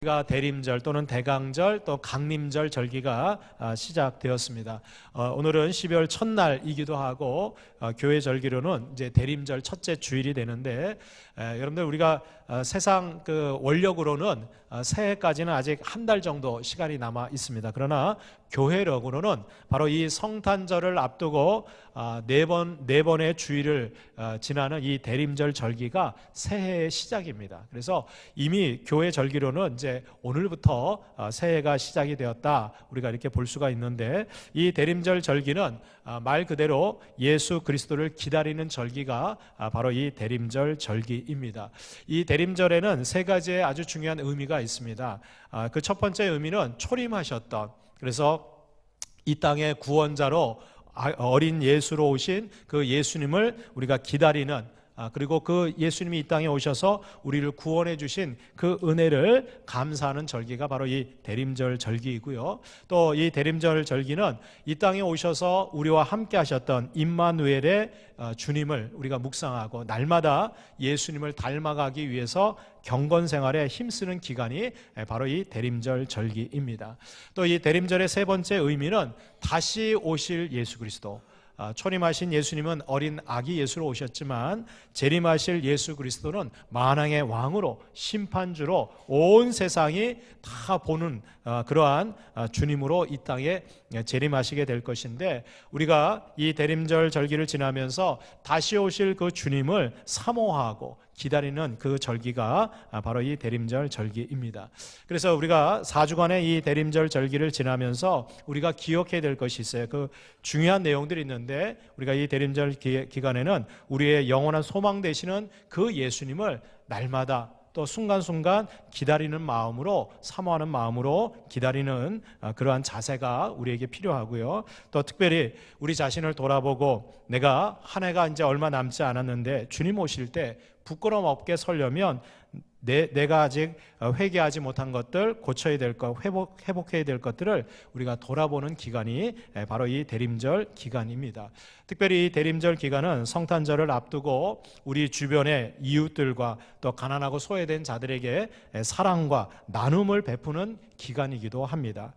가 대림절 또는 대강절 또 강림절 절기가 시작되었습니다. 오늘은 12월 첫날이기도 하고 교회 절기로는 이제 대림절 첫째 주일이 되는데 여러분들 우리가 세상 그 원력으로는 새해까지는 아직 한 달 정도 시간이 남아 있습니다. 그러나 교회력으로는 바로 이 성탄절을 앞두고 네 번의 주일을 지나는 이 대림절 절기가 새해의 시작입니다. 그래서 이미 교회 절기로는 이제 오늘부터 새해가 시작이 되었다 우리가 이렇게 볼 수가 있는데, 이 대림절 절기는 말 그대로 예수 그리스도를 기다리는 절기가 바로 이 대림절 절기입니다. 이 대림절에는 세 가지의 아주 중요한 의미가 있습니다. 그 첫 번째 의미는 초림하셨던, 그래서 이 땅의 구원자로 어린 예수로 오신 그 예수님을 우리가 기다리는, 그리고 그 예수님이 이 땅에 오셔서 우리를 구원해 주신 그 은혜를 감사하는 절기가 바로 이 대림절 절기이고요. 또 이 대림절 절기는 이 땅에 오셔서 우리와 함께 하셨던 임마누엘의 주님을 우리가 묵상하고 날마다 예수님을 닮아가기 위해서 경건 생활에 힘쓰는 기간이 바로 이 대림절 절기입니다. 또 이 대림절의 세 번째 의미는 다시 오실 예수 그리스도, 초림하신 예수님은 어린 아기 예수로 오셨지만 재림하실 예수 그리스도는 만왕의 왕으로 심판주로 온 세상이 다 보는 그러한 주님으로 이 땅에 재림하시게 될 것인데, 우리가 이 대림절 절기를 지나면서 다시 오실 그 주님을 사모하고 기다리는 그 절기가 바로 이 대림절 절기입니다. 그래서 우리가 4주간의 이 대림절 절기를 지나면서 우리가 기억해야 될 것이 있어요. 그 중요한 내용들이 있는데, 우리가 이 대림절 기간에는 우리의 영원한 소망 되시는 그 예수님을 날마다 또 순간순간 기다리는 마음으로, 사모하는 마음으로 기다리는 그러한 자세가 우리에게 필요하고요. 또 특별히 우리 자신을 돌아보고 내가 한 해가 이제 얼마 남지 않았는데 주님 오실 때 부끄럼 없게 서려면 내가 아직 회개하지 못한 것들, 고쳐야 될 것, 회복해야 될 것들을 우리가 돌아보는 기간이 바로 이 대림절 기간입니다. 특별히 이 대림절 기간은 성탄절을 앞두고 우리 주변의 이웃들과 또 가난하고 소외된 자들에게 사랑과 나눔을 베푸는 기간이기도 합니다.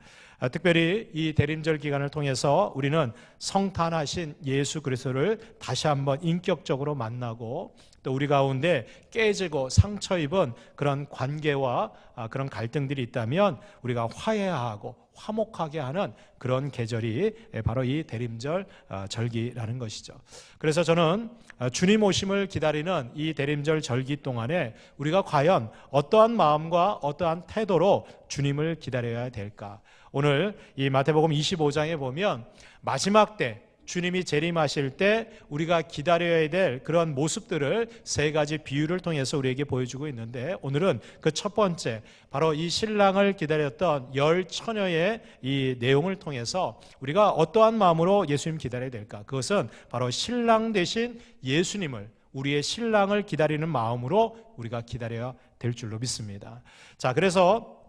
특별히 이 대림절 기간을 통해서 우리는 성탄하신 예수 그리스도를 다시 한번 인격적으로 만나고, 또 우리 가운데 깨지고 상처 입은 그런 관계와 그런 갈등들이 있다면 우리가 화해하고 화목하게 하는 그런 계절이 바로 이 대림절 절기라는 것이죠. 그래서 저는 주님 오심을 기다리는 이 대림절 절기 동안에 우리가 과연 어떠한 마음과 어떠한 태도로 주님을 기다려야 될까? 오늘 이 마태복음 25장에 보면 마지막 때 주님이 재림하실 때 우리가 기다려야 될 그런 모습들을 세 가지 비유를 통해서 우리에게 보여주고 있는데, 오늘은 그 첫 번째, 바로 이 신랑을 기다렸던 10처녀의 이 내용을 통해서 우리가 어떠한 마음으로 예수님 기다려야 될까? 그것은 바로 신랑 되신 예수님을, 우리의 신랑을 기다리는 마음으로 우리가 기다려야 될 줄로 믿습니다. 자, 그래서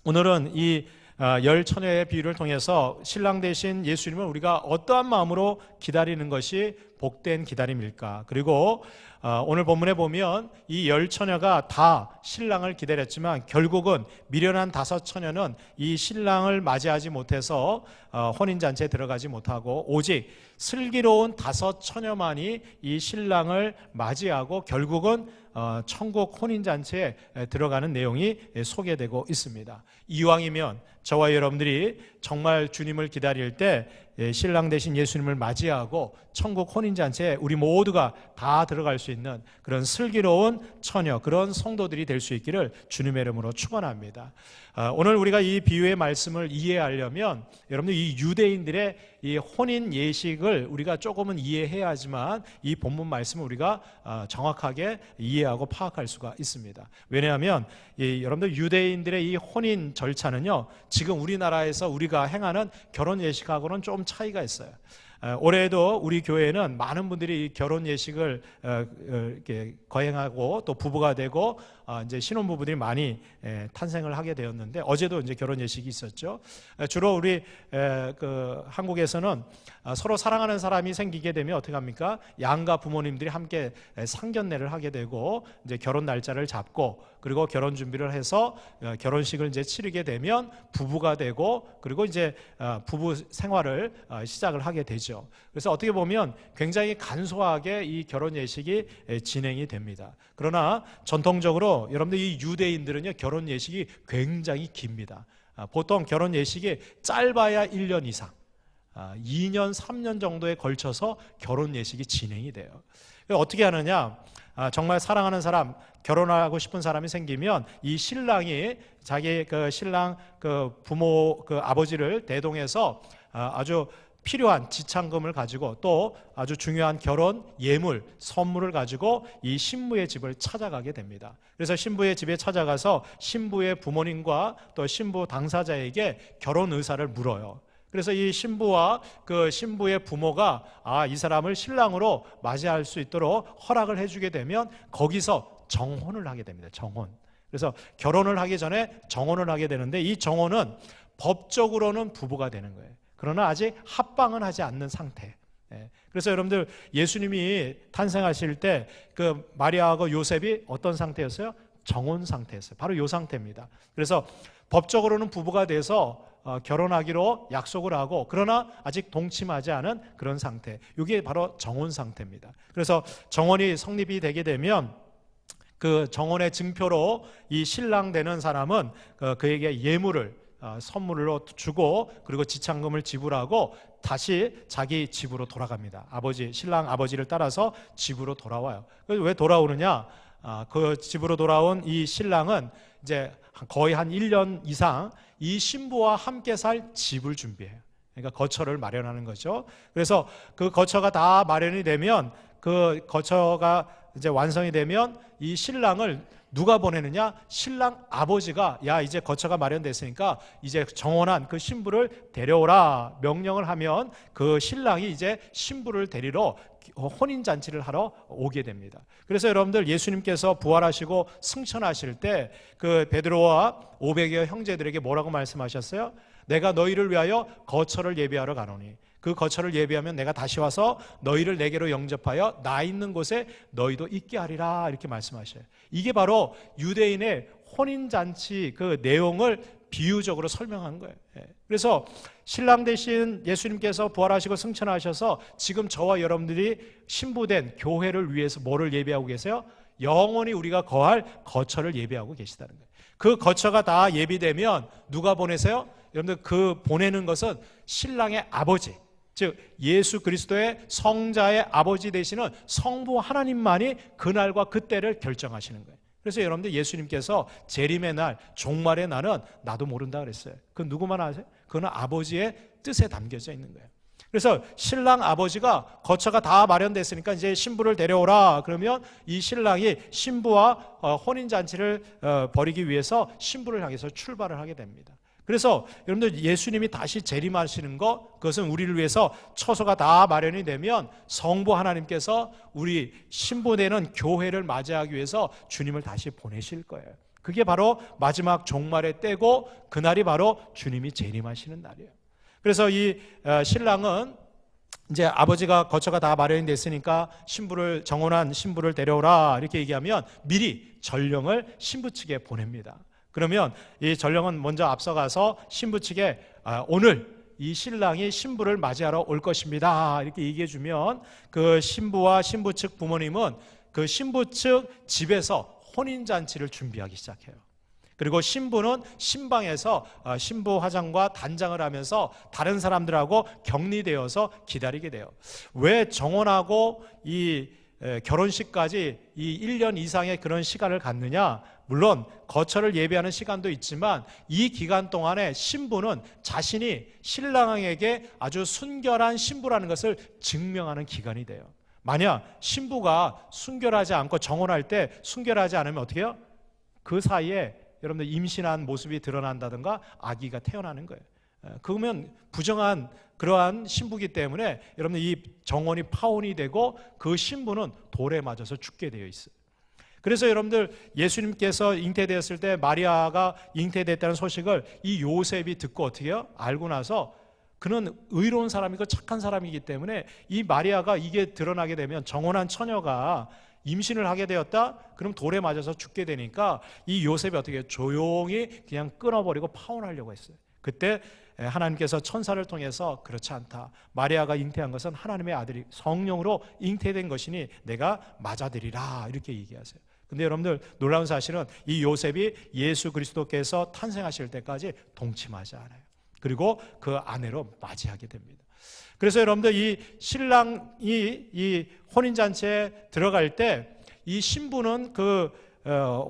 오늘은 이 10처녀의 비유를 통해서 신랑 되신 예수님을 우리가 어떠한 마음으로 기다리는 것이 복된 기다림일까? 그리고 오늘 본문에 보면 이 10처녀가 다 신랑을 기다렸지만 결국은 미련한 5처녀는 이 신랑을 맞이하지 못해서 혼인잔치에 들어가지 못하고 오직 슬기로운 5처녀만이 이 신랑을 맞이하고 결국은 천국 혼인잔치에 들어가는 내용이 소개되고 있습니다. 이왕이면 저와 여러분들이 정말 주님을 기다릴 때 신랑 되신 예수님을 맞이하고 천국 혼인잔치에 우리 모두가 다 들어갈 수 있는 그런 슬기로운 처녀, 그런 성도들이 될 수 있기를 주님의 이름으로 축원합니다. 오늘 우리가 이 비유의 말씀을 이해하려면 여러분들 이 유대인들의 이 혼인 예식을 우리가 조금은 이해해야 하지만 이 본문 말씀을 우리가 정확하게 이해하고 파악할 수가 있습니다. 왜냐하면 여러분들 유대인들의 이 혼인 절차는요, 지금 우리나라에서 우리가 행하는 결혼 예식하고는 좀 차이가 있어요. 올해도 우리 교회는 많은 분들이 결혼 예식을 이렇게 거행하고 또 부부가 되고 이제 신혼부부들이 많이 탄생을 하게 되었는데, 어제도 이제 결혼 예식이 있었죠. 주로 우리 그 한국에서는 서로 사랑하는 사람이 생기게 되면 어떻게 합니까? 양가 부모님들이 함께 상견례를 하게 되고 이제 결혼 날짜를 잡고 그리고 결혼 준비를 해서 결혼식을 이제 치르게 되면 부부가 되고, 그리고 이제 부부 생활을 시작을 하게 되죠. 그래서 어떻게 보면 굉장히 간소하게 이 결혼 예식이 진행이 됩니다. 그러나 전통적으로 여러분들 이 유대인들은요, 결혼 예식이 굉장히 깁니다. 보통 결혼 예식이 짧아야 1년 이상, 2년, 3년 정도에 걸쳐서 결혼 예식이 진행이 돼요. 어떻게 하느냐? 정말 사랑하는 사람, 결혼하고 싶은 사람이 생기면 이 신랑이 자기 그 신랑 그 부모 그 아버지를 대동해서 아주 필요한 지참금을 가지고 또 아주 중요한 결혼 예물, 선물을 가지고 이 신부의 집을 찾아가게 됩니다. 그래서 신부의 집에 찾아가서 신부의 부모님과 또 신부 당사자에게 결혼 의사를 물어요. 그래서 이 신부와 그 신부의 부모가 이 사람을 신랑으로 맞이할 수 있도록 허락을 해주게 되면 거기서 정혼을 하게 됩니다. 정혼. 그래서 결혼을 하기 전에 정혼을 하게 되는데, 이 정혼은 법적으로는 부부가 되는 거예요. 그러나 아직 합방은 하지 않는 상태. 그래서 여러분들 예수님이 탄생하실 때 그 마리아하고 요셉이 어떤 상태였어요? 정혼 상태였어요. 바로 이 상태입니다. 그래서 법적으로는 부부가 돼서 결혼하기로 약속을 하고, 그러나 아직 동침하지 않은 그런 상태, 이게 바로 정혼 상태입니다. 그래서 정혼이 성립이 되게 되면 그 정혼의 증표로 이 신랑 되는 사람은 그에게 예물을 선물로 주고, 그리고 지참금을 지불하고 다시 자기 집으로 돌아갑니다. 신랑 아버지를 따라서 집으로 돌아와요. 왜 돌아오느냐? 그 집으로 돌아온 이 신랑은 이제 거의 한 1년 이상 이 신부와 함께 살 집을 준비해요. 그러니까 거처를 마련하는 거죠. 그래서 그 거처가 다 마련이 되면, 그 거처가 이제 완성이 되면 이 신랑을 누가 보내느냐? 신랑 아버지가 이제 거처가 마련됐으니까 이제 정혼한 그 신부를 데려오라 명령을 하면 그 신랑이 이제 신부를 데리러 혼인잔치를 하러 오게 됩니다. 그래서 여러분들 예수님께서 부활하시고 승천하실 때 그 베드로와 500여 형제들에게 뭐라고 말씀하셨어요? 내가 너희를 위하여 거처를 예비하러 가노니 그 거처를 예비하면 내가 다시 와서 너희를 내게로 영접하여 나 있는 곳에 너희도 있게 하리라, 이렇게 말씀하셔요. 이게 바로 유대인의 혼인잔치 그 내용을 비유적으로 설명한 거예요. 그래서 신랑 대신 예수님께서 부활하시고 승천하셔서 지금 저와 여러분들이 신부된 교회를 위해서 뭐를 예비하고 계세요? 영원히 우리가 거할 거처를 예비하고 계시다는 거예요. 그 거처가 다 예비되면 누가 보내세요? 여러분들 그 보내는 것은 신랑의 아버지, 즉 예수 그리스도의 성자의 아버지 되시는 성부 하나님만이 그날과 그때를 결정하시는 거예요. 그래서 여러분들 예수님께서 재림의 날, 종말의 날은 나도 모른다 그랬어요. 그건 누구만 아세요? 그건 아버지의 뜻에 담겨져 있는 거예요. 그래서 신랑 아버지가 거처가 다 마련됐으니까 이제 신부를 데려오라 그러면 이 신랑이 신부와 혼인잔치를 벌이기 위해서 신부를 향해서 출발을 하게 됩니다. 그래서 여러분들 예수님이 다시 재림하시는 것, 그것은 우리를 위해서 처소가 다 마련이 되면 성부 하나님께서 우리 신부되는 교회를 맞이하기 위해서 주님을 다시 보내실 거예요. 그게 바로 마지막 종말의 때고, 그날이 바로 주님이 재림하시는 날이에요. 그래서 이 신랑은 이제 아버지가 거처가 다 마련이 됐으니까 정혼한 신부를 데려오라 이렇게 얘기하면 미리 전령을 신부 측에 보냅니다. 그러면 이 전령은 먼저 앞서가서 신부 측에 오늘 이 신랑이 신부를 맞이하러 올 것입니다 이렇게 얘기해 주면 그 신부와 신부 측 부모님은 그 신부 측 집에서 혼인잔치를 준비하기 시작해요. 그리고 신부는 신방에서 신부 화장과 단장을 하면서 다른 사람들하고 격리되어서 기다리게 돼요. 왜 정혼하고 이 결혼식까지 이 1년 이상의 그런 시간을 갖느냐? 물론 거처를 예비하는 시간도 있지만 이 기간 동안에 신부는 자신이 신랑에게 아주 순결한 신부라는 것을 증명하는 기간이 돼요. 만약 신부가 순결하지 않고 정혼할 때 순결하지 않으면 어떻게 해요? 그 사이에 여러분들 임신한 모습이 드러난다든가 아기가 태어나는 거예요. 그러면 부정한 그러한 신부기 때문에 여러분들 이 정혼이 파혼이 되고 그 신부는 돌에 맞아서 죽게 되어 있어요. 그래서 여러분들 예수님께서 잉태되었을 때 마리아가 잉태됐다는 소식을 이 요셉이 듣고 어떻게 해요? 알고 나서 그는 의로운 사람이고 착한 사람이기 때문에 이 마리아가 이게 드러나게 되면 정혼한 처녀가 임신을 하게 되었다? 그럼 돌에 맞아서 죽게 되니까 이 요셉이 어떻게 해요? 조용히 그냥 끊어버리고 파혼하려고 했어요. 그때 하나님께서 천사를 통해서 그렇지 않다. 마리아가 잉태한 것은 하나님의 아들이 성령으로 잉태된 것이니 내가 맞아들이라 이렇게 얘기하세요. 근데 여러분들 놀라운 사실은 이 요셉이 예수 그리스도께서 탄생하실 때까지 동침하지 않아요. 그리고 그 아내로 맞이하게 됩니다. 그래서 여러분들 이 신랑이 이 혼인잔치에 들어갈 때 이 신부는 그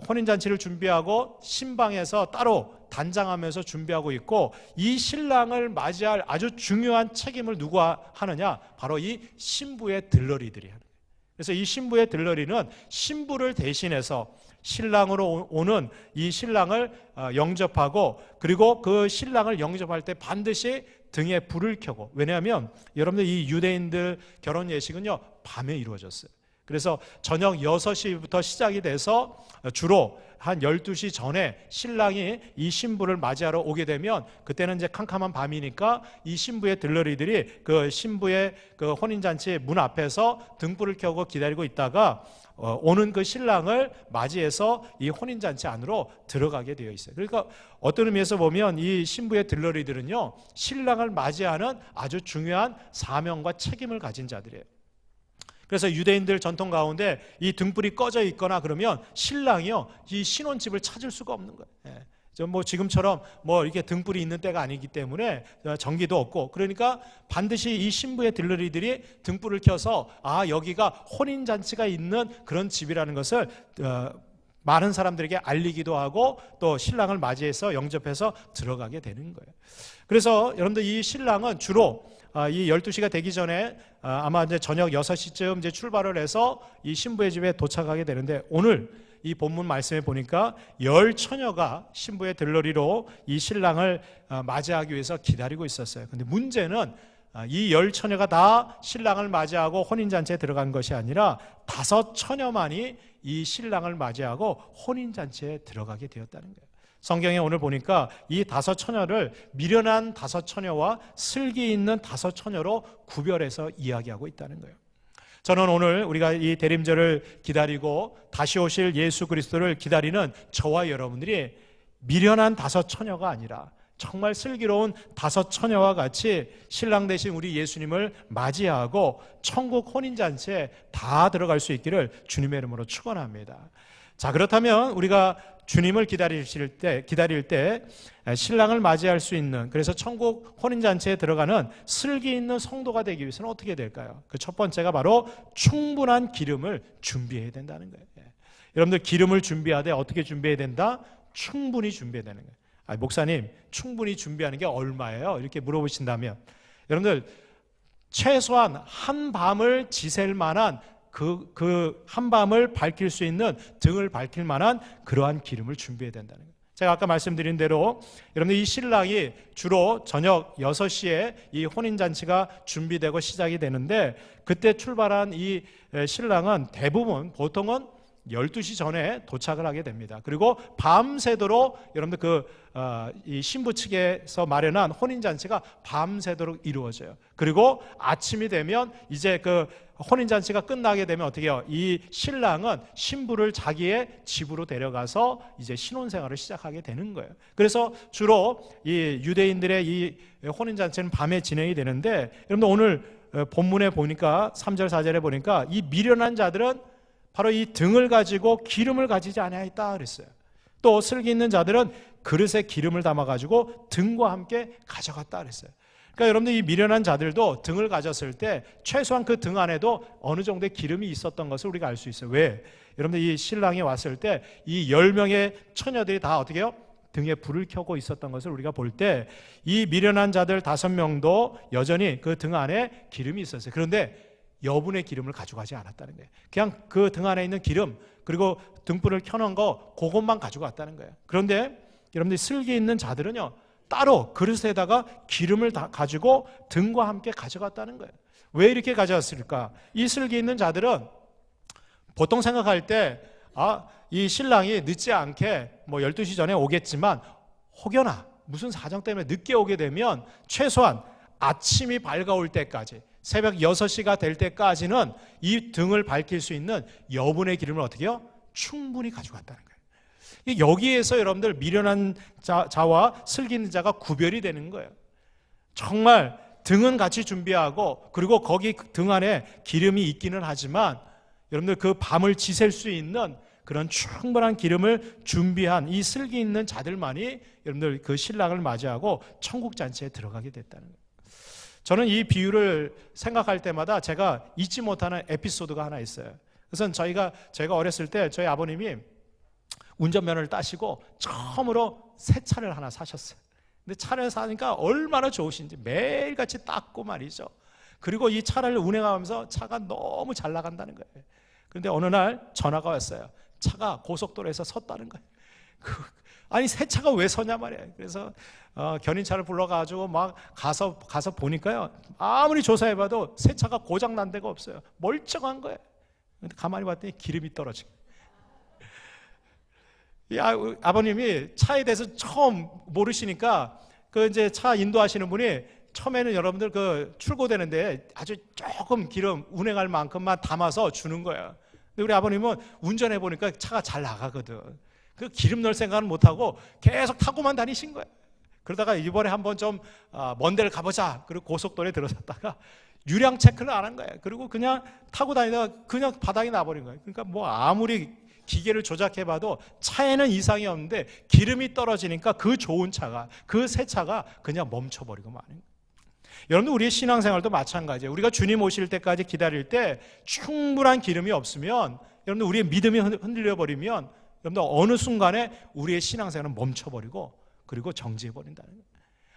혼인잔치를 준비하고 신방에서 따로 단장하면서 준비하고 있고, 이 신랑을 맞이할 아주 중요한 책임을 누가 하느냐? 바로 이 신부의 들러리들이 하는 거예요. 그래서 이 신부의 들러리는 신부를 대신해서 신랑으로 오는 이 신랑을 영접하고, 그리고 그 신랑을 영접할 때 반드시 등에 불을 켜고, 왜냐하면 여러분들 이 유대인들 결혼 예식은요 밤에 이루어졌어요. 그래서 저녁 6시부터 시작이 돼서 주로 한 12시 전에 신랑이 이 신부를 맞이하러 오게 되면, 그때는 이제 캄캄한 밤이니까 이 신부의 들러리들이 그 신부의 그 혼인잔치 문 앞에서 등불을 켜고 기다리고 있다가 오는 그 신랑을 맞이해서 이 혼인잔치 안으로 들어가게 되어 있어요. 그러니까 어떤 의미에서 보면 이 신부의 들러리들은요 신랑을 맞이하는 아주 중요한 사명과 책임을 가진 자들이에요. 그래서 유대인들 전통 가운데 이 등불이 꺼져 있거나 그러면 신랑이요 이 신혼집을 찾을 수가 없는 거예요. 뭐 지금처럼 뭐 이렇게 등불이 있는 때가 아니기 때문에 전기도 없고, 그러니까 반드시 이 신부의 들러리들이 등불을 켜서 여기가 혼인잔치가 있는 그런 집이라는 것을 많은 사람들에게 알리기도 하고 또 신랑을 맞이해서 영접해서 들어가게 되는 거예요. 그래서 여러분들 이 신랑은 주로 이 12시가 되기 전에 아마 이제 저녁 6시쯤 이제 출발을 해서 이 신부의 집에 도착하게 되는데, 오늘 이 본문 말씀에 보니까 10처녀가 신부의 들러리로 이 신랑을 맞이하기 위해서 기다리고 있었어요. 근데 문제는 이 10처녀가 다 신랑을 맞이하고 혼인잔치에 들어간 것이 아니라 5처녀만이 이 신랑을 맞이하고 혼인잔치에 들어가게 되었다는 거예요. 성경에 오늘 보니까 이 5처녀를 미련한 5처녀와 슬기 있는 5처녀로 구별해서 이야기하고 있다는 거예요. 저는 오늘 우리가 이 대림절을 기다리고 다시 오실 예수 그리스도를 기다리는 저와 여러분들이 미련한 5처녀가 아니라 정말 슬기로운 5처녀와 같이 신랑 되신 우리 예수님을 맞이하고 천국 혼인잔치에 다 들어갈 수 있기를 주님의 이름으로 축원합니다. 자, 그렇다면 우리가 주님을 기다릴 때 신랑을 맞이할 수 있는, 그래서 천국 혼인잔치에 들어가는 슬기 있는 성도가 되기 위해서는 어떻게 될까요? 그 첫 번째가 바로 충분한 기름을 준비해야 된다는 거예요. 여러분들 기름을 준비하되 어떻게 준비해야 된다? 충분히 준비해야 되는 거예요. 목사님, 충분히 준비하는 게 얼마예요? 이렇게 물어보신다면, 여러분들 최소한 한 밤을 지샐 만한 그 한밤을 밝힐 수 있는, 등을 밝힐 만한 그러한 기름을 준비해야 된다는 거예요. 제가 아까 말씀드린 대로 여러분들 이 신랑이 주로 저녁 6시에 이 혼인잔치가 준비되고 시작이 되는데, 그때 출발한 이 신랑은 대부분 보통은 12시 전에 도착을 하게 됩니다. 그리고 밤새도록 여러분들 이 신부 측에서 마련한 혼인잔치가 밤새도록 이루어져요. 그리고 아침이 되면 이제 그 혼인잔치가 끝나게 되면 어떻게 해요? 이 신랑은 신부를 자기의 집으로 데려가서 이제 신혼생활을 시작하게 되는 거예요. 그래서 주로 이 유대인들의 이 혼인잔치는 밤에 진행이 되는데, 여러분들 오늘 본문에 보니까 3절 4절에 보니까 이 미련한 자들은 바로 이 등을 가지고 기름을 가지지 아니하였다 그랬어요. 또 슬기 있는 자들은 그릇에 기름을 담아가지고 등과 함께 가져갔다 그랬어요. 그러니까 여러분들 이 미련한 자들도 등을 가졌을 때 최소한 그 등 안에도 어느 정도의 기름이 있었던 것을 우리가 알 수 있어요. 왜? 여러분들 이 신랑이 왔을 때 이 10명의 처녀들이 다 어떻게 해요? 등에 불을 켜고 있었던 것을 우리가 볼 때 이 미련한 자들 5명도 여전히 그 등 안에 기름이 있었어요. 그런데 여분의 기름을 가져가지 않았다는 거예요. 그냥 그 등 안에 있는 기름, 그리고 등불을 켜놓은 거 그것만 가지고 왔다는 거예요. 그런데 여러분들 슬기 있는 자들은요 따로 그릇에다가 기름을 다 가지고 등과 함께 가져갔다는 거예요. 왜 이렇게 가져왔을까? 이 슬기 있는 자들은 보통 생각할 때 이 신랑이 늦지 않게 뭐 12시 전에 오겠지만 혹여나 무슨 사정 때문에 늦게 오게 되면 최소한 아침이 밝아올 때까지, 새벽 6시가 될 때까지는 이 등을 밝힐 수 있는 여분의 기름을 어떻게 해요? 충분히 가져갔다는 거예요. 여기에서 여러분들 미련한 자와 슬기 있는 자가 구별이 되는 거예요. 정말 등은 같이 준비하고 그리고 거기 등 안에 기름이 있기는 하지만 여러분들 그 밤을 지샐 수 있는 그런 충분한 기름을 준비한 이 슬기 있는 자들만이 여러분들 그 신랑을 맞이하고 천국 잔치에 들어가게 됐다는 거예요. 저는 이 비유를 생각할 때마다 제가 잊지 못하는 에피소드가 하나 있어요. 그래서 제가 어렸을 때 저희 아버님이 운전면허를 따시고 처음으로 새 차를 하나 사셨어요. 근데 차를 사니까 얼마나 좋으신지 매일같이 닦고 말이죠. 그리고 이 차를 운행하면서 차가 너무 잘 나간다는 거예요. 그런데 어느 날 전화가 왔어요. 차가 고속도로에서 섰다는 거예요. 아니 새 차가 왜 서냐 말이에요. 그래서 견인차를 불러가지고 막 가서 보니까요, 아무리 조사해봐도 새 차가 고장 난 데가 없어요. 멀쩡한 거예요. 근데 가만히 봤더니 기름이 떨어진 거예요. 아버님이 차에 대해서 처음 모르시니까 그 이제 차 인도하시는 분이 처음에는 여러분들 그 출고되는데 아주 조금 기름 운행할 만큼만 담아서 주는 거예요. 근데 우리 아버님은 운전해 보니까 차가 잘 나가거든. 그 기름 넣을 생각은 못 하고 계속 타고만 다니신 거예요. 그러다가 이번에 한번 좀 먼 데를 가보자. 그리고 고속도로에 들어섰다가 유량 체크를 안 한 거예요. 그리고 그냥 타고 다니다가 그냥 바닥에 나버린 거예요. 그러니까 뭐 아무리 기계를 조작해봐도 차에는 이상이 없는데 기름이 떨어지니까 그 좋은 차가, 그 새 차가 그냥 멈춰버리고 마는 거예요. 여러분들 우리의 신앙생활도 마찬가지예요. 우리가 주님 오실 때까지 기다릴 때 충분한 기름이 없으면 여러분들 우리의 믿음이 흔들려 버리면 여러분들 어느 순간에 우리의 신앙생활은 멈춰버리고 그리고 정지해버린다는 거예요.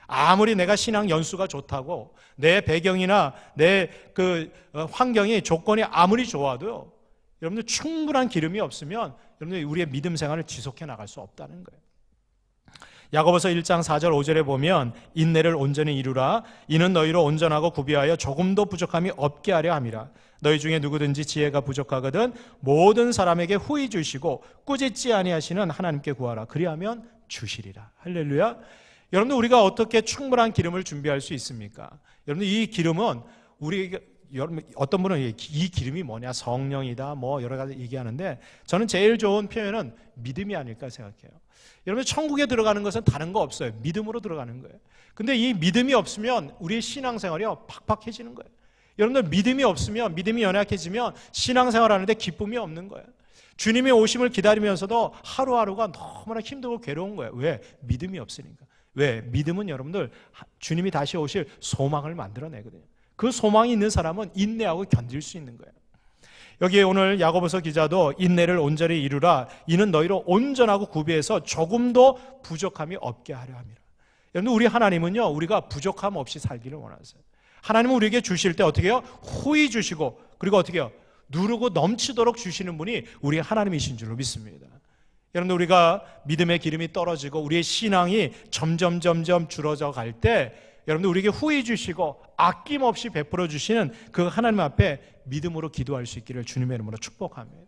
아무리 내가 신앙 연수가 좋다고 내 배경이나 내 그 환경이 조건이 아무리 좋아도요, 여러분들 충분한 기름이 없으면 여러분들 우리의 믿음 생활을 지속해 나갈 수 없다는 거예요. 야고보서 1장 4절 5절에 보면 인내를 온전히 이루라. 이는 너희로 온전하고 구비하여 조금도 부족함이 없게 하려 함이라. 너희 중에 누구든지 지혜가 부족하거든 모든 사람에게 후히 주시고 꾸짖지 아니하시는 하나님께 구하라. 그리하면 주시리라. 할렐루야. 여러분들 우리가 어떻게 충분한 기름을 준비할 수 있습니까? 여러분들 이 기름은 여러분 어떤 분은 이 기름이 뭐냐, 성령이다, 뭐 여러 가지 얘기하는데 저는 제일 좋은 표현은 믿음이 아닐까 생각해요. 여러분 천국에 들어가는 것은 다른 거 없어요. 믿음으로 들어가는 거예요. 근데 이 믿음이 없으면 우리의 신앙생활이요 팍팍해지는 거예요. 여러분들 믿음이 없으면, 믿음이 연약해지면 신앙생활 하는데 기쁨이 없는 거예요. 주님의 오심을 기다리면서도 하루하루가 너무나 힘들고 괴로운 거예요. 왜? 믿음이 없으니까. 왜? 믿음은 여러분들 주님이 다시 오실 소망을 만들어내거든요. 그 소망이 있는 사람은 인내하고 견딜 수 있는 거예요. 여기에 오늘 야고보서 기자도 인내를 온전히 이루라. 이는 너희로 온전하고 구비해서 조금도 부족함이 없게 하려 함이라. 여러분 우리 하나님은요, 우리가 부족함 없이 살기를 원하세요. 하나님은 우리에게 주실 때 어떻게 해요? 후히 주시고 그리고 어떻게 해요? 누르고 넘치도록 주시는 분이 우리 하나님이신 줄로 믿습니다. 여러분들 우리가 믿음의 기름이 떨어지고 우리의 신앙이 점점 줄어져 갈 때 여러분들 우리에게 후히 주시고 아낌없이 베풀어 주시는 그 하나님 앞에 믿음으로 기도할 수 있기를 주님의 이름으로 축복합니다.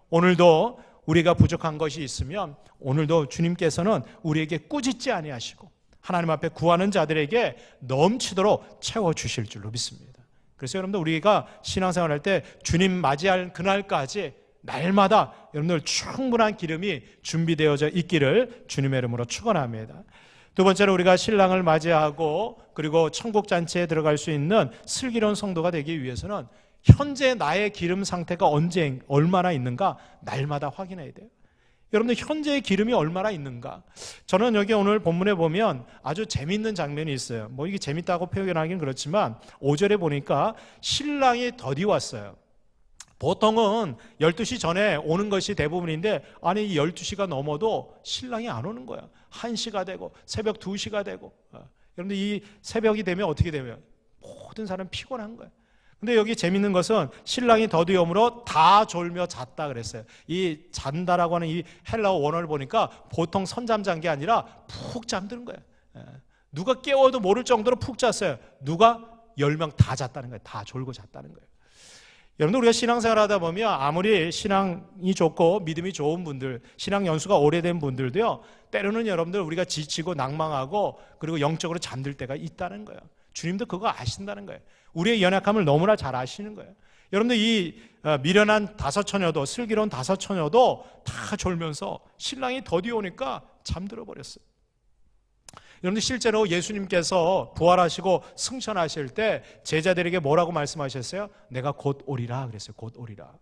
오늘도 우리가 부족한 것이 있으면 오늘도 주님께서는 우리에게 꾸짖지 아니하시고 하나님 앞에 구하는 자들에게 넘치도록 채워주실 줄로 믿습니다. 그래서 여러분들 우리가 신앙생활 할 때 주님 맞이할 그날까지 날마다 여러분들 충분한 기름이 준비되어져 있기를 주님의 이름으로 축원합니다. 두 번째로 우리가 신랑을 맞이하고 그리고 천국 잔치에 들어갈 수 있는 슬기로운 성도가 되기 위해서는 현재 나의 기름 상태가 얼마나 있는가 날마다 확인해야 돼요. 여러분들 현재의 기름이 얼마나 있는가? 저는 여기 오늘 본문에 보면 아주 재미있는 장면이 있어요. 뭐 이게 재밌다고 표현하기는 그렇지만 5절에 보니까 신랑이 더디 왔어요. 보통은 12시 전에 오는 것이 대부분인데 아니 12시가 넘어도 신랑이 안 오는 거야. 1시가 되고 새벽 2시가 되고 여러분들 이 새벽이 되면 어떻게 되면 모든 사람 피곤한 거야. 근데 여기 재밌는 것은 신랑이 더디움으로 다 졸며 잤다 그랬어요. 이 잔다라고 하는 이 헬라어 원어를 보니까 보통 선잠 잔 게 아니라 푹 잠드는 거예요. 누가 깨워도 모를 정도로 푹 잤어요. 누가 10명 다 잤다는 거예요. 다 졸고 잤다는 거예요. 여러분들 우리가 신앙생활 하다 보면 아무리 신앙이 좋고 믿음이 좋은 분들, 신앙 연수가 오래된 분들도요, 때로는 여러분들 우리가 지치고 낭망하고 그리고 영적으로 잠들 때가 있다는 거예요. 주님도 그거 아신다는 거예요. 우리의 연약함을 너무나 잘 아시는 거예요. 여러분들 이 미련한 다섯 처녀도, 슬기로운 다섯 처녀도 다 졸면서 신랑이 더디 오니까 잠들어 버렸어요. 여러분들 실제로 예수님께서 부활하시고 승천하실 때 제자들에게 뭐라고 말씀하셨어요? 내가 곧 오리라 그랬어요. 곧 오리라.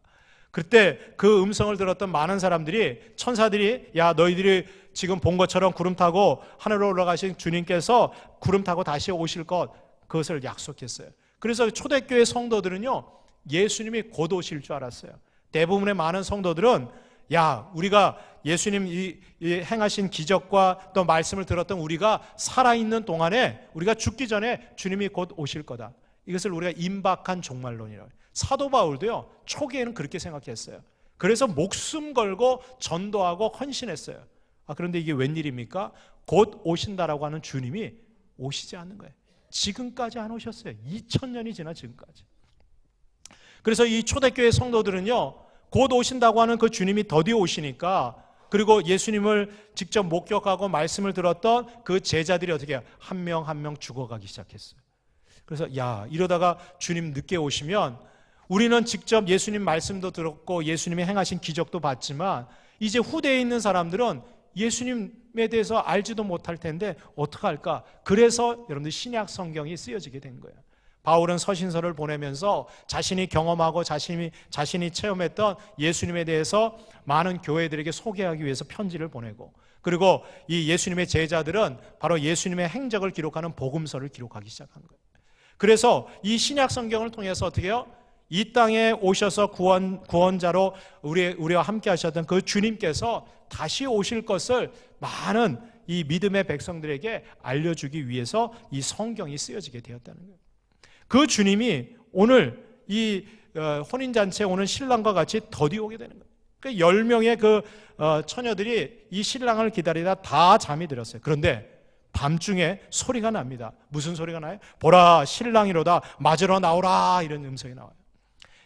그때 그 음성을 들었던 많은 사람들이, 천사들이, 야 너희들이 지금 본 것처럼 구름 타고 하늘로 올라가신 주님께서 구름 타고 다시 오실 것, 그것을 약속했어요. 그래서 초대교회 성도들은요, 예수님이 곧 오실 줄 알았어요. 대부분의 많은 성도들은 야 우리가 예수님 이 행하신 기적과 또 말씀을 들었던 우리가 살아있는 동안에, 우리가 죽기 전에 주님이 곧 오실 거다, 이것을 우리가 임박한 종말론이라고. 사도 바울도요 초기에는 그렇게 생각했어요. 그래서 목숨 걸고 전도하고 헌신했어요. 그런데 이게 웬일입니까? 곧 오신다라고 하는 주님이 오시지 않는 거예요. 지금까지 안 오셨어요. 2000년이 지나 지금까지. 그래서 이 초대교회 성도들은요, 곧 오신다고 하는 그 주님이 더디 오시니까, 그리고 예수님을 직접 목격하고 말씀을 들었던 그 제자들이 어떻게 해요? 한 명 한 명 죽어가기 시작했어요. 그래서 야 이러다가 주님 늦게 오시면 우리는 직접 예수님 말씀도 들었고 예수님이 행하신 기적도 봤지만 이제 후대에 있는 사람들은 예수님에 대해서 알지도 못할 텐데 어떡할까? 그래서 여러분들 신약 성경이 쓰여지게 된 거예요. 바울은 서신서를 보내면서 자신이 경험하고 자신이 체험했던 예수님에 대해서 많은 교회들에게 소개하기 위해서 편지를 보내고, 그리고 이 예수님의 제자들은 바로 예수님의 행적을 기록하는 복음서를 기록하기 시작한 거예요. 그래서 이 신약 성경을 통해서 어떻게 해요? 이 땅에 오셔서 구원자로 우리와 함께 하셨던 그 주님께서 다시 오실 것을 많은 이 믿음의 백성들에게 알려주기 위해서 이 성경이 쓰여지게 되었다는 거예요. 그 주님이 오늘 이 혼인잔치에 오는 신랑과 같이 더디 오게 되는 거예요. 그 10명의 그 처녀들이 이 신랑을 기다리다 다 잠이 들었어요. 그런데 밤중에 소리가 납니다. 무슨 소리가 나요? 보라 신랑이로다, 맞으러 나오라, 이런 음성이 나와요.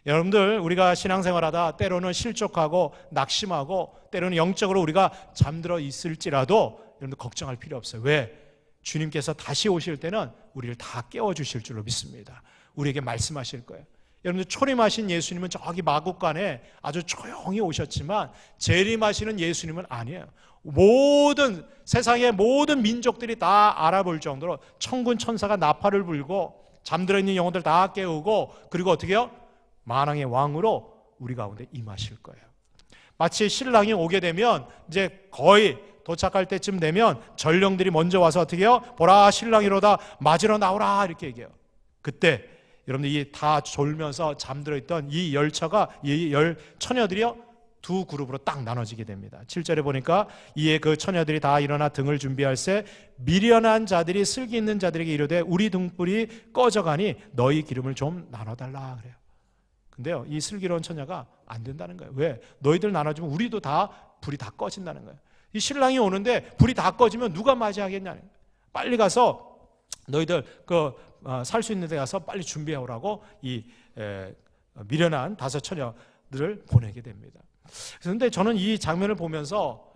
여러분들 우리가 신앙생활하다 때로는 실족하고 낙심하고 때로는 영적으로 우리가 잠들어 있을지라도 여러분들 걱정할 필요 없어요. 왜? 주님께서 다시 오실 때는 우리를 다 깨워주실 줄로 믿습니다. 우리에게 말씀하실 거예요. 여러분들 초림하신 예수님은 저기 마국간에 아주 조용히 오셨지만 재림하시는 예수님은 아니에요. 모든 세상의 모든 민족들이 다 알아볼 정도로 천군 천사가 나팔을 불고 잠들어 있는 영혼들 다 깨우고, 그리고 어떻게 해요? 만왕의 왕으로 우리 가운데 임하실 거예요. 마치 신랑이 오게 되면 이제 거의 도착할 때쯤 되면 전령들이 먼저 와서 어떻게 해요? 보라 신랑이로다, 맞으러 나오라, 이렇게 얘기해요. 그때 여러분들이 다 졸면서 잠들어 있던 이 열처가, 이 처녀들이요 두 그룹으로 딱 나눠지게 됩니다. 7절에 보니까 이에 그 처녀들이 다 일어나 등을 준비할새 미련한 자들이 슬기 있는 자들에게 이르되 우리 등불이 꺼져가니 너희 기름을 좀 나눠달라 그래요. 근데요 이 슬기로운 처녀가 안 된다는 거예요. 왜? 너희들 나눠주면 우리도 다 불이 다 꺼진다는 거예요. 이 신랑이 오는데 불이 다 꺼지면 누가 맞이하겠냐는 거예요. 빨리 가서 너희들 살 수 있는 데 가서 빨리 준비해 오라고 이 미련한 다섯 처녀들을 보내게 됩니다. 그런데 저는 이 장면을 보면서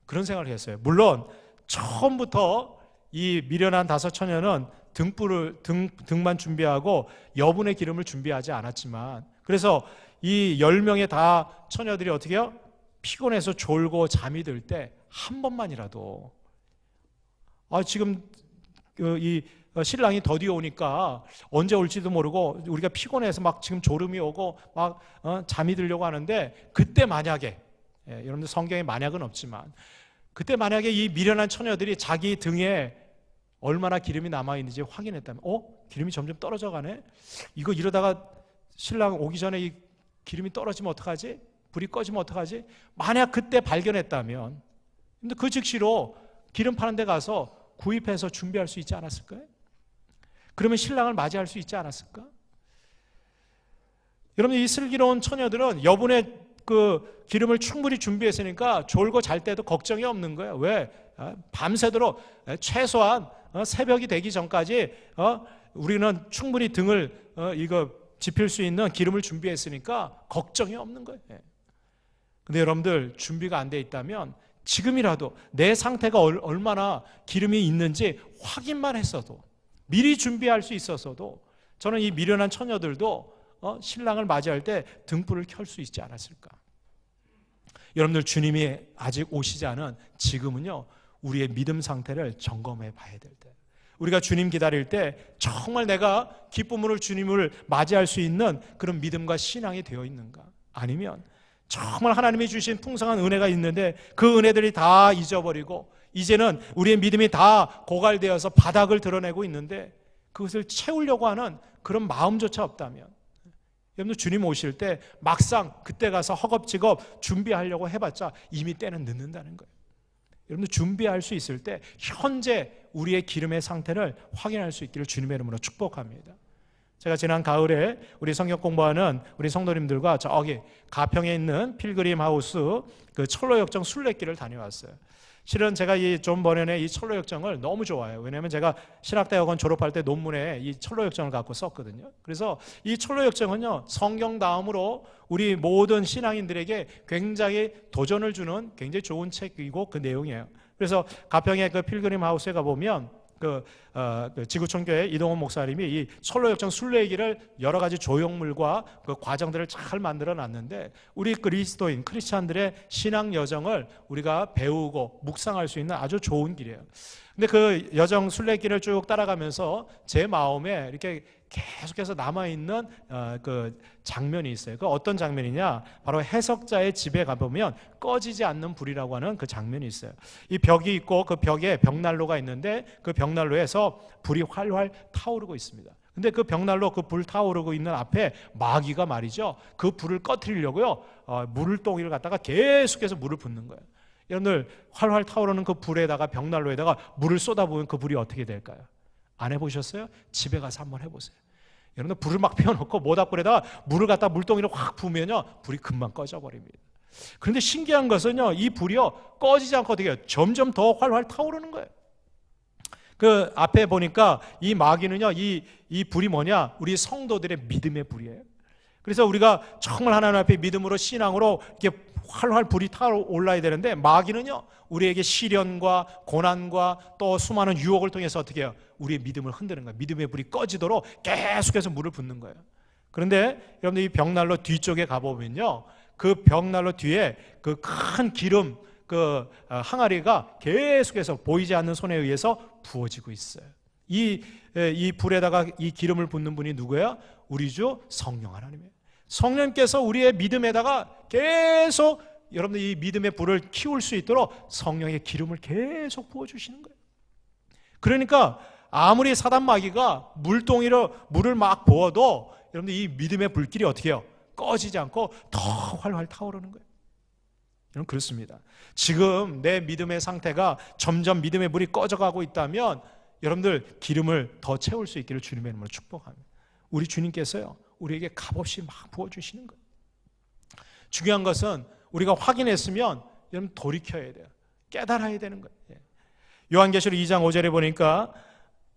그런 생각을 했어요. 물론 처음부터 이 미련한 다섯 처녀는 등만 준비하고 여분의 기름을 준비하지 않았지만, 그래서 이 10명의 다 처녀들이 어떻게 해요? 피곤해서 졸고 잠이 들 때 한 번만이라도 지금 이 신랑이 더디 오니까 언제 올지도 모르고 우리가 피곤해서 막 지금 졸음이 오고 막 잠이 들려고 하는데, 그때 만약에 여러분들 성경에 만약은 없지만 그때 만약에 이 미련한 처녀들이 자기 등에 얼마나 기름이 남아있는지 확인했다면 기름이 점점 떨어져 가네? 이거 이러다가 신랑 오기 전에 이 기름이 떨어지면 어떡하지? 불이 꺼지면 어떡하지? 만약 그때 발견했다면, 근데 그 즉시로 기름 파는 데 가서 구입해서 준비할 수 있지 않았을까요? 그러면 신랑을 맞이할 수 있지 않았을까? 여러분 이 슬기로운 처녀들은 여분의 그 기름을 충분히 준비했으니까 졸고 잘 때도 걱정이 없는 거예요. 왜? 밤새도록 최소한 새벽이 되기 전까지 우리는 충분히 등을 지필 수 있는 기름을 준비했으니까 걱정이 없는 거예요. 근데 여러분들 준비가 안 돼 있다면 지금이라도 내 상태가 얼마나 기름이 있는지 확인만 했어도, 미리 준비할 수 있었어도 저는 이 미련한 처녀들도 신랑을 맞이할 때 등불을 켤 수 있지 않았을까. 여러분들, 주님이 아직 오시지 않은 지금은요, 우리의 믿음 상태를 점검해 봐야 될 때, 우리가 주님 기다릴 때 정말 내가 기쁨으로 주님을 맞이할 수 있는 그런 믿음과 신앙이 되어 있는가, 아니면 정말 하나님이 주신 풍성한 은혜가 있는데 그 은혜들이 다 잊어버리고 이제는 우리의 믿음이 다 고갈되어서 바닥을 드러내고 있는데 그것을 채우려고 하는 그런 마음조차 없다면, 여러분, 주님 오실 때 막상 그때 가서 허겁지겁 준비하려고 해봤자 이미 때는 늦는다는 거예요. 여러분들, 준비할 수 있을 때 현재 우리의 기름의 상태를 확인할 수 있기를 주님의 이름으로 축복합니다. 제가 지난 가을에 우리 성경 공부하는 우리 성도님들과 저기 가평에 있는 필그림 하우스 그 철로역정 순례길을 다녀왔어요. 실은 제가 이 존 버년의 이 철로역정을 너무 좋아해요. 왜냐하면 제가 신학대학원 졸업할 때 논문에 이 철로역정을 갖고 썼거든요. 그래서 이 철로역정은요, 성경 다음으로 우리 모든 신앙인들에게 굉장히 도전을 주는 굉장히 좋은 책이고 그 내용이에요. 그래서 가평의 그 필그림 하우스에 가보면 그 지구촌교회 이동원 목사님이 이 철로역정 순례길을 여러 가지 조형물과 그 과정들을 잘 만들어 놨는데 우리 그리스도인 크리스찬들의 신앙 여정을 우리가 배우고 묵상할 수 있는 아주 좋은 길이에요. 근데 그 여정 순례길을 쭉 따라가면서 제 마음에 이렇게 계속해서 남아있는 그 장면이 있어요. 그 어떤 장면이냐, 바로 해석자의 집에 가보면 꺼지지 않는 불이라고 하는 그 장면이 있어요. 이 벽이 있고 그 벽에 벽난로가 있는데 그 벽난로에서 불이 활활 타오르고 있습니다. 근데 그 벽난로, 그 불 타오르고 있는 앞에 마귀가 말이죠, 그 불을 꺼트리려고요, 물동이를 갖다가 계속해서 물을 붓는 거예요. 여러분들, 활활 타오르는 그 불에다가, 벽난로에다가 물을 쏟아부으면 그 불이 어떻게 될까요? 안 해보셨어요? 집에 가서 한번 해보세요. 여러분들, 불을 막 피워놓고 모닥불에다가 물을 갖다 물동이를 확 부으면요, 불이 금방 꺼져버립니다. 그런데 신기한 것은요, 이 불이요, 꺼지지 않고 어떻게 해요? 점점 더 활활 타오르는 거예요. 그 앞에 보니까 이 마귀는요, 이 불이 뭐냐? 우리 성도들의 믿음의 불이에요. 그래서 우리가 정말 하나님 앞에 믿음으로, 신앙으로 이렇게 활활 불이 타올라야 되는데, 마귀는요, 우리에게 시련과 고난과 또 수많은 유혹을 통해서 어떻게 해요? 우리의 믿음을 흔드는 거예요. 믿음의 불이 꺼지도록 계속해서 물을 붓는 거예요. 그런데 여러분들, 이 벽난로 뒤쪽에 가보면요, 그 벽난로 뒤에 그 큰 기름, 그 항아리가 계속해서 보이지 않는 손에 의해서 부어지고 있어요. 이 불에다가 이 기름을 붓는 분이 누구예요? 우리 주 성령 하나님이에요. 성령께서 우리의 믿음에다가 계속, 여러분들, 이 믿음의 불을 키울 수 있도록 성령의 기름을 계속 부어주시는 거예요. 그러니까 아무리 사단 마귀가 물동이로 물을 막 부어도 여러분들, 이 믿음의 불길이 어떻게 해요? 꺼지지 않고 더 활활 타오르는 거예요. 여러분, 그렇습니다. 지금 내 믿음의 상태가 점점 믿음의 불이 꺼져가고 있다면 여러분들, 기름을 더 채울 수 있기를 주님의 이름으로 축복합니다. 우리 주님께서요, 우리에게 값없이 막 부어주시는 거예요. 중요한 것은 우리가 확인했으면 여러분, 돌이켜야 돼요. 깨달아야 되는 거예요. 요한계시록 2장 5절에 보니까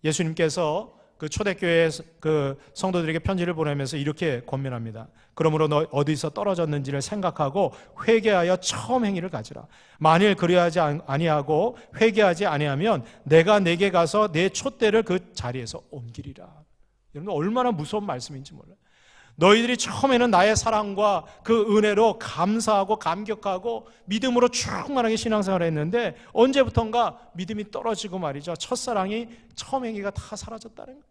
예수님께서 그 초대교회 그 성도들에게 편지를 보내면서 이렇게 권면합니다. 그러므로 너 어디서 떨어졌는지를 생각하고 회개하여 처음 행위를 가지라. 만일 그리하지 아니하고 회개하지 아니하면 내가 내게 가서 내 촛대를 그 자리에서 옮기리라. 여러분, 얼마나 무서운 말씀인지 몰라요. 너희들이 처음에는 나의 사랑과 그 은혜로 감사하고 감격하고 믿음으로 충만하게 신앙생활을 했는데 언제부턴가 믿음이 떨어지고 말이죠, 첫사랑이, 처음 행위가 다 사라졌다는 거예요.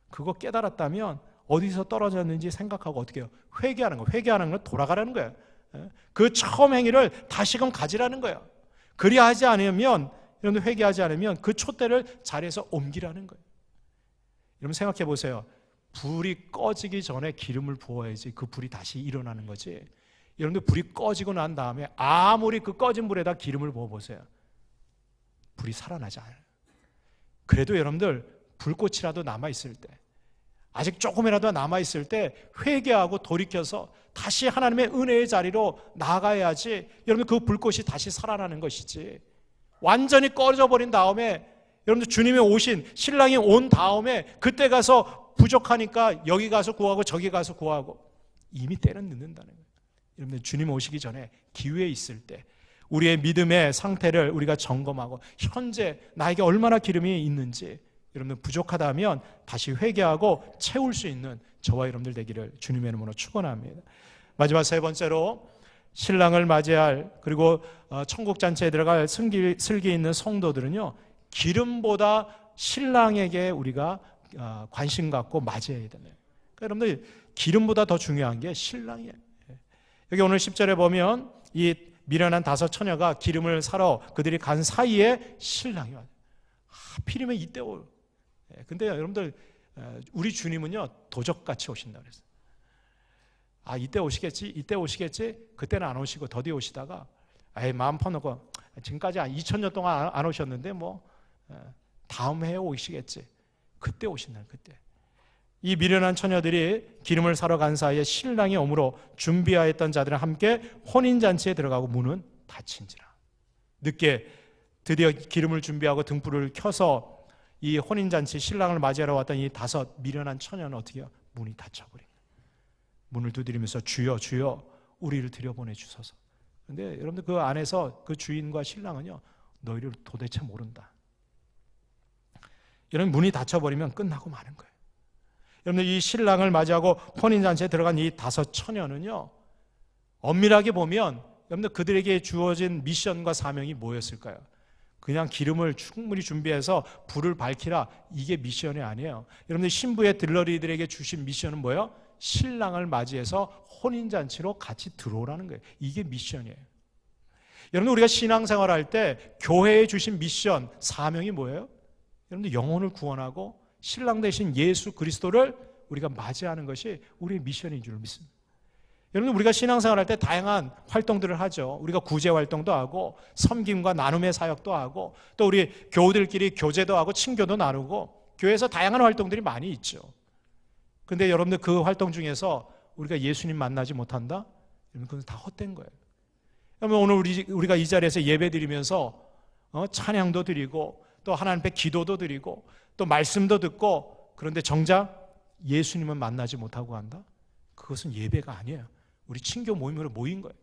그거 깨달았다면 어디서 떨어졌는지 생각하고 어떻게 해요? 회개하는 거예요. 회개하는 건 돌아가라는 거예요. 그 처음 행위를 다시금 가지라는 거예요. 그리하지 않으면, 여러분, 회개하지 않으면 그 촛대를 자리에서 옮기라는 거예요. 여러분, 생각해 보세요. 불이 꺼지기 전에 기름을 부어야지 그 불이 다시 일어나는 거지. 여러분들, 불이 꺼지고 난 다음에 아무리 그 꺼진 불에다 기름을 부어보세요, 불이 살아나지 않아요. 그래도 여러분들, 불꽃이라도 남아있을 때, 아직 조금이라도 남아있을 때 회개하고 돌이켜서 다시 하나님의 은혜의 자리로 나가야지 여러분, 그 불꽃이 다시 살아나는 것이지, 완전히 꺼져버린 다음에, 여러분들, 주님이 오신, 신랑이 온 다음에 그때 가서 부족하니까 여기 가서 구하고 저기 가서 구하고, 이미 때는 늦는다는 거예요. 여러분들, 주님 오시기 전에 기회 있을 때 우리의 믿음의 상태를 우리가 점검하고 현재 나에게 얼마나 기름이 있는지 여러분들 부족하다면 다시 회개하고 채울 수 있는 저와 여러분들 되기를 주님의 이름으로 축원합니다. 마지막 세 번째로 신랑을 맞이할 그리고 천국 잔치에 들어갈 슬기 있는 성도들은요, 기름보다 신랑에게 우리가 관심 갖고 맞이해야 되네요. 그러니까 여러분들 기름보다 더 중요한 게 신랑이에요. 여기 오늘 10절에 보면 이 미련한 5 처녀가 기름을 사러 그들이 간 사이에 신랑이 와요. 하필이면 이때 올. 근데 여러분들 우리 주님은요, 도적같이 오신다 그랬어요. 이때 오시겠지, 이때 오시겠지. 그때는 안 오시고 더디 오시다가 마음 퍼놓고 지금까지 2000년 동안 안 오셨는데 뭐 다음 해에 오시겠지. 그때 오신다. 그때. 이 미련한 처녀들이 기름을 사러 간 사이에 신랑이 오므로 준비하였던 자들은 함께 혼인잔치에 들어가고 문은 닫힌지라. 늦게 드디어 기름을 준비하고 등불을 켜서 이 혼인잔치 신랑을 맞이하러 왔던 이 5 미련한 처녀는 어떻게 해요? 문이 닫혀버린 거예요. 문을 두드리면서 주여 주여 우리를 들여보내주소서. 그런데 여러분들 그 안에서 그 주인과 신랑은요, 너희를 도대체 모른다. 여러분, 문이 닫혀버리면 끝나고 마는 거예요. 여러분들 이 신랑을 맞이하고 혼인잔치에 들어간 이 5 처녀는요, 엄밀하게 보면 여러분들 그들에게 주어진 미션과 사명이 뭐였을까요? 그냥 기름을 충분히 준비해서 불을 밝히라, 이게 미션이 아니에요. 여러분들 신부의 들러리들에게 주신 미션은 뭐예요? 신랑을 맞이해서 혼인잔치로 같이 들어오라는 거예요. 이게 미션이에요. 여러분, 우리가 신앙생활 할 때 교회에 주신 미션, 사명이 뭐예요? 여러분들 영혼을 구원하고 신랑 되신 예수 그리스도를 우리가 맞이하는 것이 우리의 미션인 줄 믿습니다. 여러분, 우리가 신앙생활 할 때 다양한 활동들을 하죠. 우리가 구제 활동도 하고 섬김과 나눔의 사역도 하고 또 우리 교우들끼리 교제도 하고 친교도 나누고 교회에서 다양한 활동들이 많이 있죠. 그런데 여러분들 그 활동 중에서 우리가 예수님 만나지 못한다? 여러분, 그건 다 헛된 거예요. 그러면 오늘 우리가 이 자리에서 예배 드리면서 찬양도 드리고 또 하나님 앞에 기도도 드리고 또 말씀도 듣고, 그런데 정작 예수님은 만나지 못하고 한다? 그것은 예배가 아니에요. 우리 친교 모임으로 모인 거예요.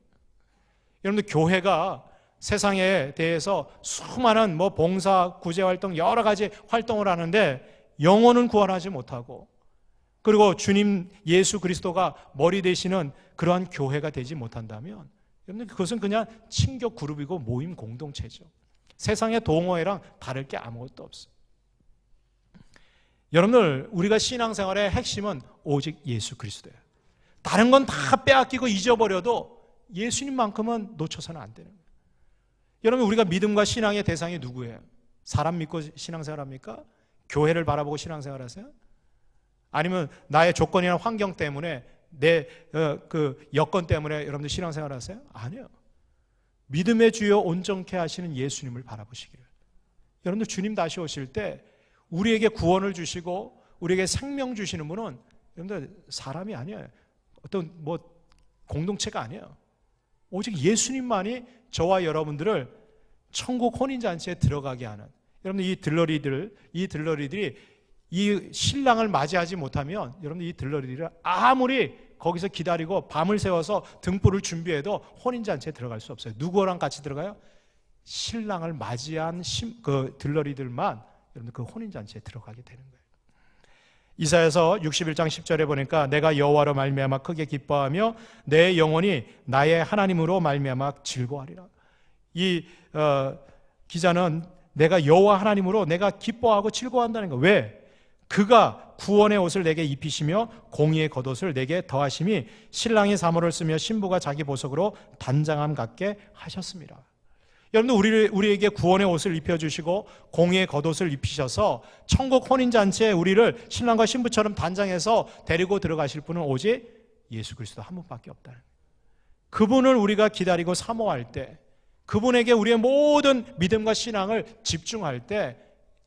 여러분들 교회가 세상에 대해서 수많은 봉사, 구제 활동, 여러 가지 활동을 하는데 영혼은 구원하지 못하고, 그리고 주님 예수 그리스도가 머리 되시는 그러한 교회가 되지 못한다면 여러분들 그것은 그냥 친교 그룹이고 모임 공동체죠. 세상의 동호회랑 다를 게 아무것도 없어요. 여러분들, 우리가 신앙생활의 핵심은 오직 예수 그리스도예요. 다른 건 다 빼앗기고 잊어버려도 예수님만큼은 놓쳐서는 안 되는 거예요. 여러분, 우리가 믿음과 신앙의 대상이 누구예요? 사람 믿고 신앙생활합니까? 교회를 바라보고 신앙생활하세요? 아니면 나의 조건이나 환경 때문에 내 그 여건 때문에 여러분들 신앙생활하세요? 아니요. 믿음의 주여 온전케 하시는 예수님을 바라보시기를. 여러분들 주님 다시 오실 때 우리에게 구원을 주시고 우리에게 생명 주시는 분은 여러분들 사람이 아니에요. 어떤 공동체가 아니에요. 오직 예수님만이 저와 여러분들을 천국 혼인잔치에 들어가게 하는, 여러분들 이 들러리들이 이 신랑을 맞이하지 못하면 여러분들 이 들러리들을 아무리 거기서 기다리고 밤을 새워서 등불을 준비해도 혼인잔치에 들어갈 수 없어요. 누구랑 같이 들어가요? 신랑을 맞이한 그 들러리들만 여러분들 그 혼인잔치에 들어가게 되는 거예요. 이사야서 61장 10절에 보니까 내가 여호와로 말미암아 크게 기뻐하며 내 영혼이 나의 하나님으로 말미암아 즐거워하리라. 이 기자는 내가 여호와 하나님으로 내가 기뻐하고 즐거워한다는 거예요. 왜? 그가 구원의 옷을 내게 입히시며 공의의 겉옷을 내게 더하심이 신랑이 사모를 쓰며 신부가 자기 보석으로 단장함 같게 하셨습니다. 여러분들 우리에게 구원의 옷을 입혀주시고 공의의 겉옷을 입히셔서 천국 혼인잔치에 우리를 신랑과 신부처럼 단장해서 데리고 들어가실 분은 오직 예수 그리스도 한 분밖에 없다. 그분을 우리가 기다리고 사모할 때, 그분에게 우리의 모든 믿음과 신앙을 집중할 때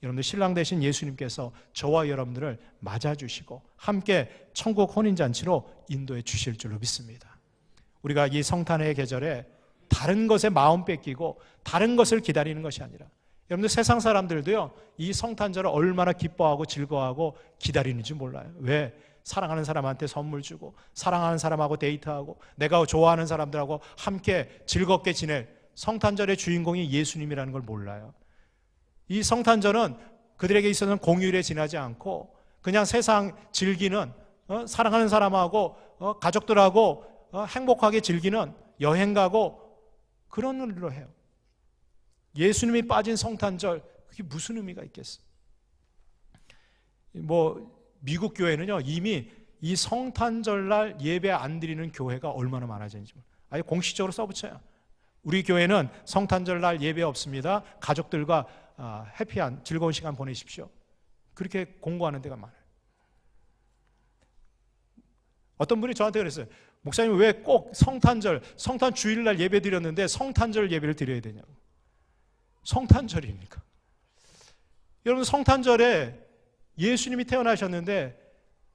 여러분들 신랑 되신 예수님께서 저와 여러분들을 맞아주시고 함께 천국 혼인잔치로 인도해 주실 줄로 믿습니다. 우리가 이 성탄의 계절에 다른 것에 마음 뺏기고 다른 것을 기다리는 것이 아니라, 여러분들 세상 사람들도요 이 성탄절을 얼마나 기뻐하고 즐거워하고 기다리는지 몰라요. 왜? 사랑하는 사람한테 선물 주고 사랑하는 사람하고 데이트하고 내가 좋아하는 사람들하고 함께 즐겁게 지낼 성탄절의 주인공이 예수님이라는 걸 몰라요. 이 성탄절은 그들에게 있어서는 공휴일에 지나지 않고 그냥 세상 즐기는 사랑하는 사람하고 가족들하고 행복하게 즐기는 여행 가고 그런 일로 해요. 예수님이 빠진 성탄절, 그게 무슨 의미가 있겠어요? 미국 교회는요, 이미 이 성탄절날 예배 안 드리는 교회가 얼마나 많아졌는지 아예 공식적으로 써붙여요. 우리 교회는 성탄절날 예배 없습니다. 가족들과 해피한 즐거운 시간 보내십시오. 그렇게 공고하는 데가 많아요. 어떤 분이 저한테 그랬어요. 목사님 왜 꼭 성탄 주일날 예배 드렸는데 성탄절 예배를 드려야 되냐고. 성탄절이니까. 여러분, 성탄절에 예수님이 태어나셨는데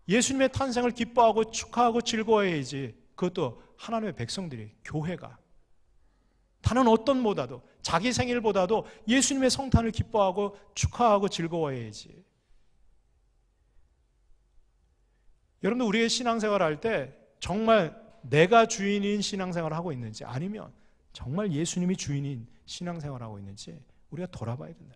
예수님의 탄생을 기뻐하고 축하하고 즐거워해야지. 그것도 하나님의 백성들이, 교회가 다른 어떤 보다도, 자기 생일보다도 예수님의 성탄을 기뻐하고 축하하고 즐거워해야지. 여러분들, 우리의 신앙생활 할 때 정말 내가 주인인 신앙생활을 하고 있는지, 아니면 정말 예수님이 주인인 신앙생활을 하고 있는지 우리가 돌아봐야 된다.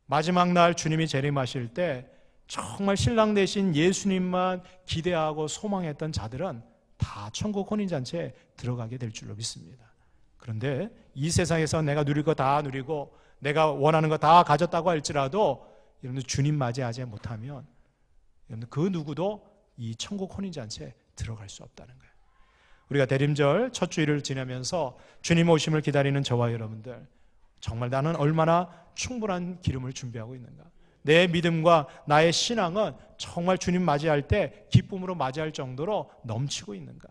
마지막 날 주님이 재림하실 때 정말 신랑 되신 예수님만 기대하고 소망했던 자들은 다 천국 혼인잔치에 들어가게 될 줄로 믿습니다. 그런데 이 세상에서 내가 누릴 거 다 누리고 내가 원하는 거 다 가졌다고 할지라도 여러분들 주님 맞이하지 못하면 여러분들 그 누구도 이 천국 혼인잔치에 들어갈 수 없다는 거예요. 우리가 대림절 첫 주일을 지나면서 주님 오심을 기다리는 저와 여러분들, 정말 나는 얼마나 충분한 기름을 준비하고 있는가? 내 믿음과 나의 신앙은 정말 주님 맞이할 때 기쁨으로 맞이할 정도로 넘치고 있는가?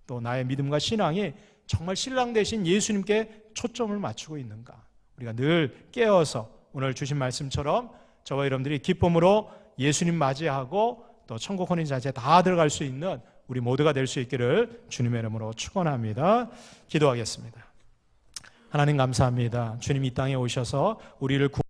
또 나의 믿음과 신앙이 정말 신랑 되신 예수님께 초점을 맞추고 있는가? 우리가 늘 깨어서 오늘 주신 말씀처럼 저와 여러분들이 기쁨으로 예수님 맞이하고 또 천국 혼인잔치에 다 들어갈 수 있는 우리 모두가 될 수 있기를 주님의 이름으로 축원합니다. 기도하겠습니다. 하나님 감사합니다. 주님 이 땅에 오셔서 우리를